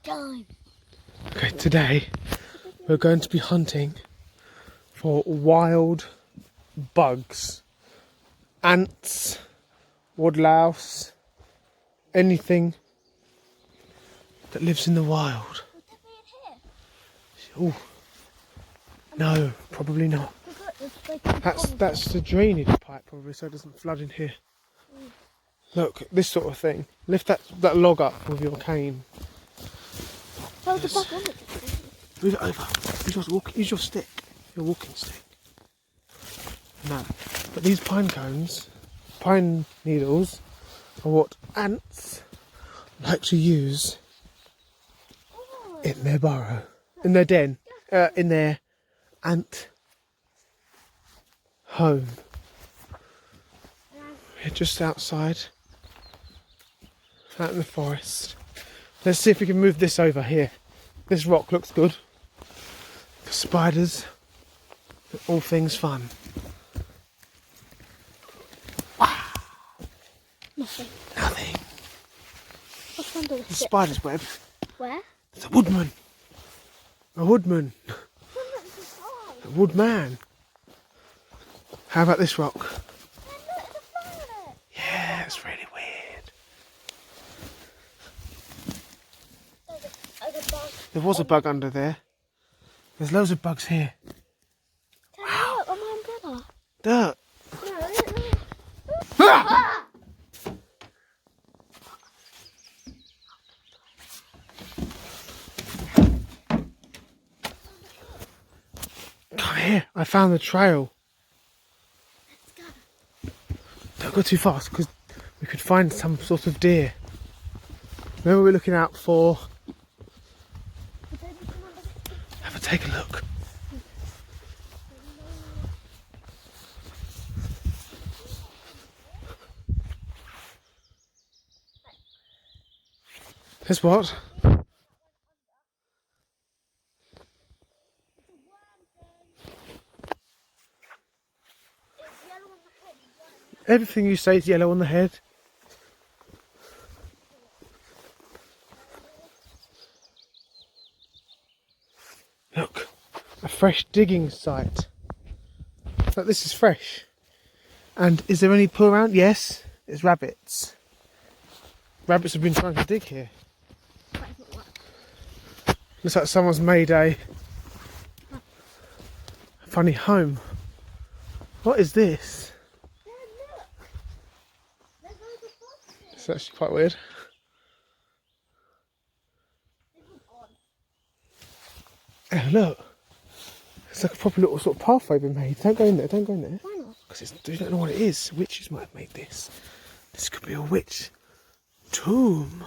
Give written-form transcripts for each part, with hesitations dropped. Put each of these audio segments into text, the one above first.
time. Okay, today we're going to be hunting for wild bugs, ants, woodlouse, anything that lives in the wild. Would they be in here? Oh, no, probably not. Look, there's That's the drainage pipe probably, so it doesn't flood in here. Look, this sort of thing. Lift that log up with your cane. Oh, the bug on it. Move it over. Use your stick. Your walking stick. No. But these pine cones, pine needles, are what ants like to use in their burrow. In their den. In their ant home. We're just outside. Out in the forest. Let's see if we can move this over here. This rock looks good. For spiders. For all things fun. Nothing. Nothing. What's under the The stick? spider's web. Where? It's a woodman. A woodman. A woodman. How about this rock? Yeah, it's really weird. There was a bug under there. There's loads of bugs here. Wow. Look, on my umbrella. Dirt. No. Ah! Come here. I found the trail. Let's go. Don't go too fast because we could find some sort of deer. Remember we're looking out for. Have a take a look. There's what? Everything you say is yellow on the head. Look, a fresh digging site. Look, this is fresh. And is there any poo around? Yes, it's rabbits. Rabbits have been trying to dig here. Looks like someone's made a funny home. What is this? It's actually quite weird. Oh, look. It's like a proper little sort of pathway been made. Don't go in there, don't go in there. Why not? Because you don't know what it is. Witches might have made this. This could be a witch tomb.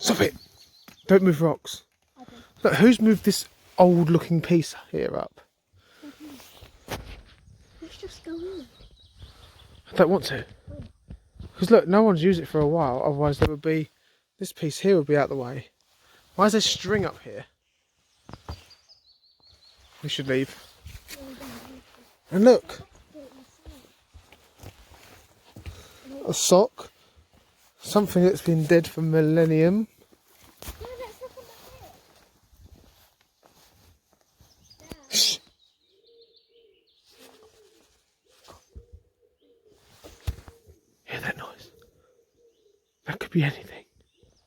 Stop it! Don't move rocks. Look, who's moved this old looking piece here up? Let's just go in. I don't want to. Because look, no one's used it for a while, otherwise there would be, this piece here would be out the way. Why is there string up here? We should leave. And look, a sock, something that's been dead for millennium. Shh. Hear that noise? That could be anything.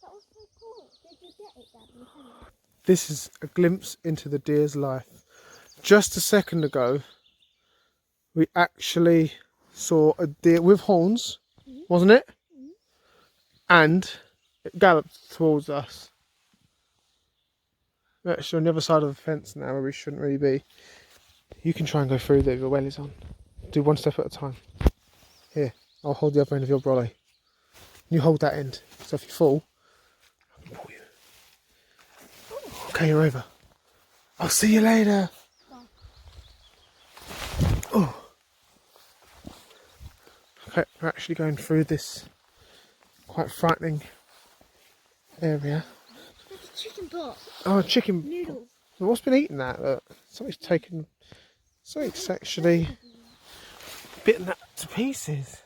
That was so cool. Did you get it, Dad? This is a glimpse into the deer's life. Just a second ago, we actually saw a deer with horns, wasn't it? And it galloped towards us. We're actually on the other side of the fence now where we shouldn't really be. You can try and go through there with your wellies on. Do one step at a time. Here, I'll hold the other end of your brolly. You hold that end, so if you fall, I can pull you. Okay, you're over. I'll see you later. Oh. Okay, we're actually going through this quite frightening area. There's a chicken pot. Oh, chicken. Noodles. What's been eating that? Look, something's actually bitten that to pieces.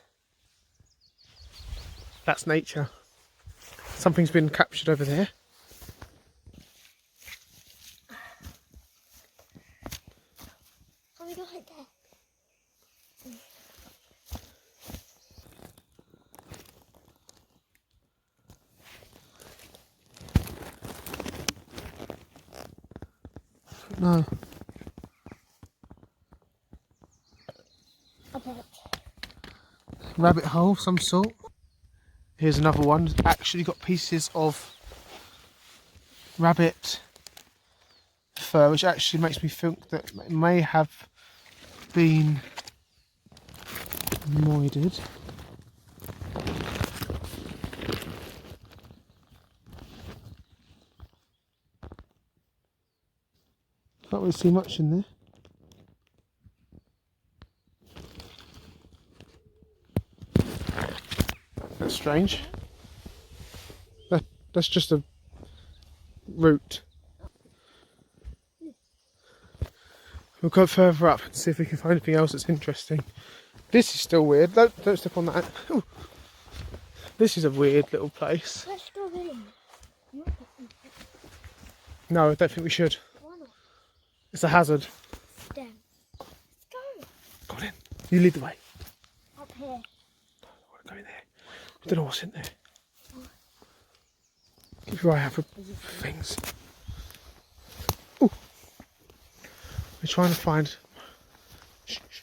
That's nature. Something's been captured over there. Can we go right there? No. I bet. Rabbit hole, some sort. Here's another one. It's actually got pieces of rabbit fur, which actually makes me think that it may have been moided. Can't really see much in there. That's strange. That's just a root. We'll go further up and see if we can find anything else that's interesting. This is still weird. Don't step on that. Ooh. This is a weird little place. Let's go in. No, I don't think we should. Why not? It's a hazard. Then. Let's go. Go on in. You lead the way. Up here. I want to go in there. I don't know what's in there. Keep your eye out for things. Ooh. We're trying to find. Shh, shh.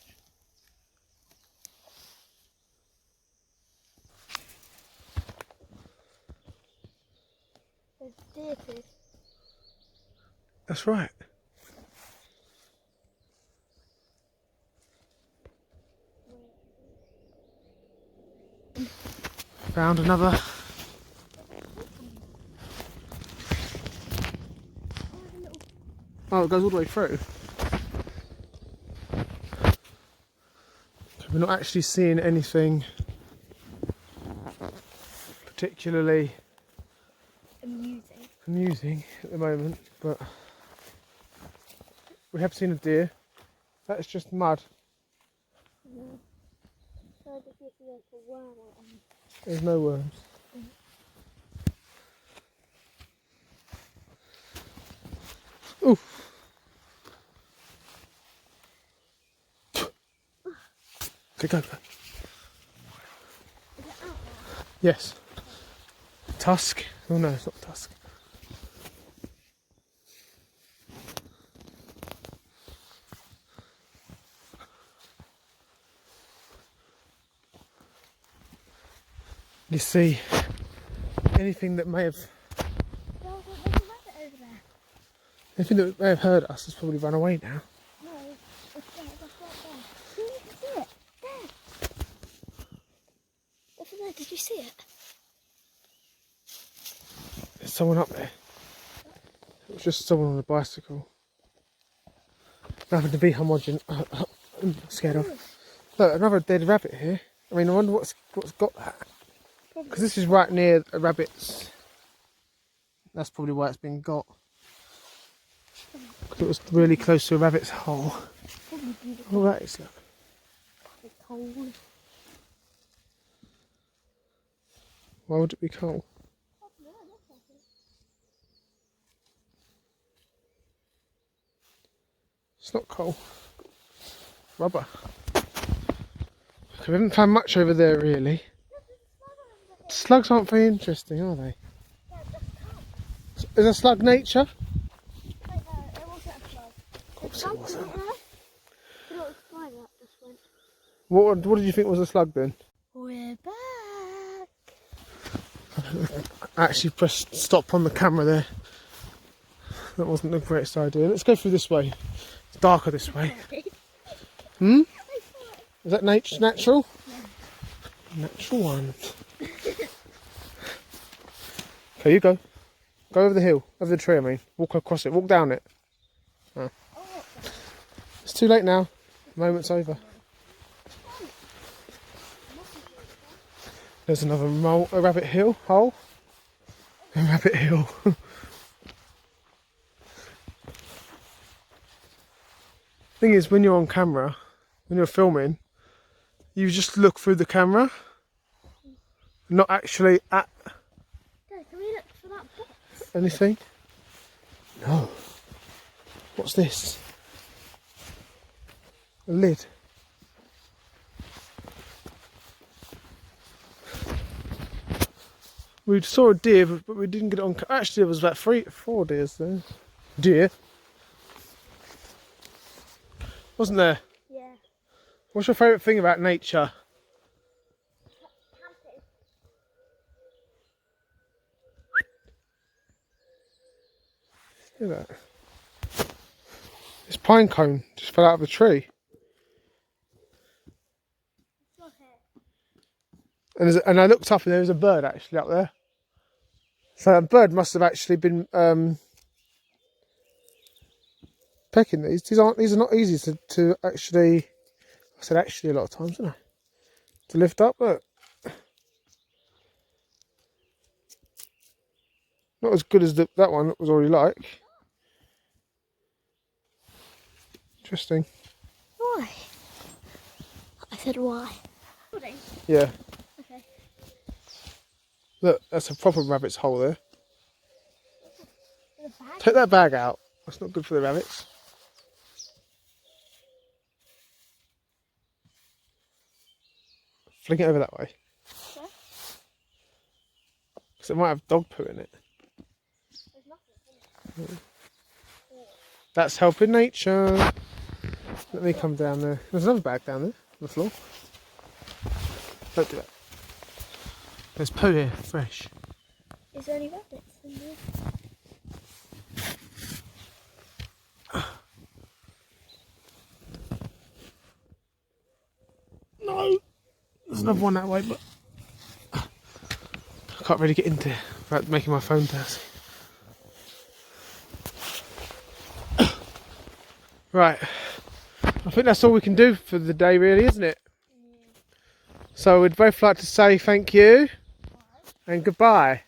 There's theatres. That's right. Found another. Oh, it goes all the way through. We're not actually seeing anything particularly amusing at the moment, but we have seen a deer. That's just mud. So this is like a worm or anything. There's no worms. Ooh. Okay, go. Is it out there? Yes. Tusk. Oh no, it's not tusk. You see anything that may have Well, there's a rabbit over there. anything that may have heard us has probably run away now. No, it's there. That's right there. See, you can see it. There. Over there. Did you see it? There's someone up there. It was just someone on a bicycle. Nothing to be homogen. I'm scared of. Look, another dead rabbit here. I mean, I wonder what's got that. Because this is right near a rabbit's. That's probably why it's been got. Because it was really close to a rabbit's hole. Oh, that is look. It's cold. Why would it be cold? It's not coal. Rubber. Okay, we haven't found much over there really. Slugs aren't very interesting, are they? Is a slug nature? Wait, no, it wasn't a slug. Of course it wasn't. You know what spider that just went? What did you think was a slug then? We're back. I actually pressed stop on the camera there. That wasn't the greatest idea. Let's go through this way. It's darker this way. Hmm? Is that natural? Yeah. Natural one. Okay, you go. Go over the hill, over the tree I mean. Walk across it, walk down it. Oh. It's too late now. The moment's over. There's another a rabbit hole. A rabbit hill. Thing is, when you're on camera, when you're filming, you just look through the camera, not actually at. Dad, anything? No. What's this? A lid. We saw a deer, but we didn't get it on. Actually, there was about 4 deers there. Deer. Wasn't there? Yeah. What's your favourite thing about nature? Camping. Look at that. This pine cone just fell out of a tree. It's not here. And I looked up and there was a bird actually up there. So that bird must have actually been pecking these. These are not easy to actually. I said actually a lot of times, didn't I? To lift up, look. Not as good as that one that was already like. Interesting. Why? I said why. Yeah. Okay. Look, that's a proper rabbit's hole there. In a bag? Take that bag out. That's not good for the rabbits. Fling it over that way. Yeah. Because it might have dog poo in it. There's nothing in it. That's helping nature. Let me come down there. There's another bag down there on the floor. Don't do that. There's poo here, fresh. Is there any rabbits in there? No! There's another one that way, but I can't really get into it without making my phone dirty. Right. I think that's all we can do for the day, really, isn't it? So we'd both like to say thank you and goodbye.